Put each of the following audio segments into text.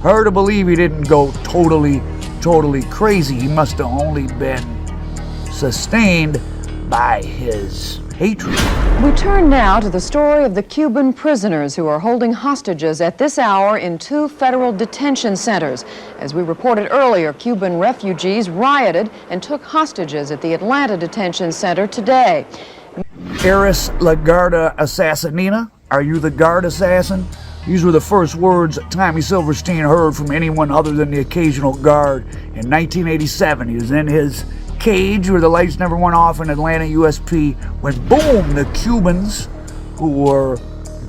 Hard to believe he didn't go totally crazy. He must have only been sustained by his hatred. We turn now to the story of the Cuban prisoners who are holding hostages at this hour in 2 federal detention centers. As we reported earlier, Cuban refugees rioted and took hostages at the Atlanta detention center today. Eres la Garda Assassinina? Are you the guard assassin? These were the first words Tommy Silverstein heard from anyone other than the occasional guard. In 1987, he was in his cage where the lights never went off in Atlanta USP when, boom, the Cubans who were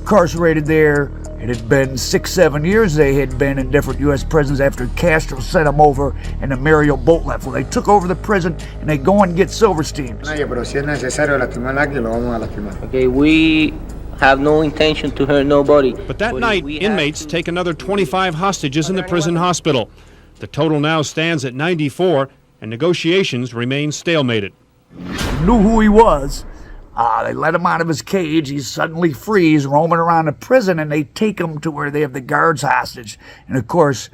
incarcerated there, it had been 6-7 years they had been in different U.S. prisons after Castro sent them over and the Mario boat left. Well, they took over the prison and they go and get Silverstein. Okay, we have no intention to hurt nobody. But that night, inmates take another 25 hostages in the prison hospital. The total now stands at 94, and negotiations remain stalemated. Knew who he was. They let him out of his cage. He's suddenly free. He's roaming around the prison, and they take him to where they have the guards hostage. And, of course,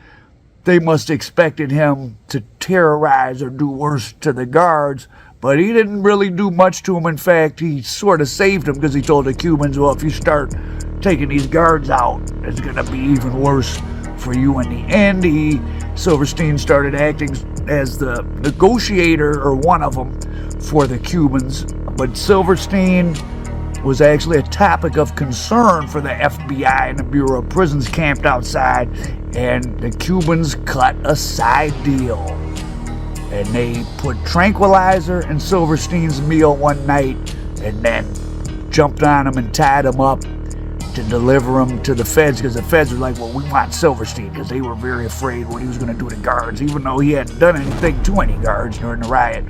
they must have expected him to terrorize or do worse to the guards. But he didn't really do much to them. In fact, he sort of saved them because he told the Cubans, well, if you start taking these guards out, it's going to be even worse for you in the end. Silverstein started acting as the negotiator, or one of them, for the Cubans. But Silverstein was actually a topic of concern for the FBI and the Bureau of Prisons camped outside, and the Cubans cut a side deal. And they put tranquilizer in Silverstein's meal one night and then jumped on him and tied him up to deliver him to the feds, because the feds were like, well, we want Silverstein, because they were very afraid what he was going to do to guards, even though he hadn't done anything to any guards during the riot.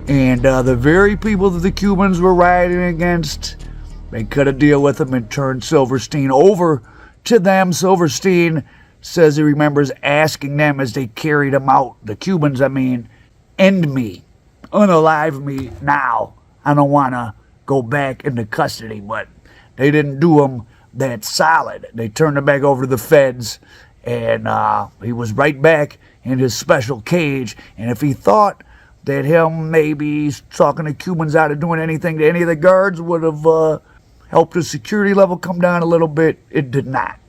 And the very people that the Cubans were rioting against, they cut a deal with him and turned Silverstein over to them. Silverstein says he remembers asking them as they carried him out, the Cubans, I mean, end me, unalive me now. I don't want to go back into custody. But they didn't do him that solid. They turned him back over to the feds, and he was right back in his special cage. And if he thought that him maybe talking the Cubans out of doing anything to any of the guards would have helped his security level come down a little bit, it did not.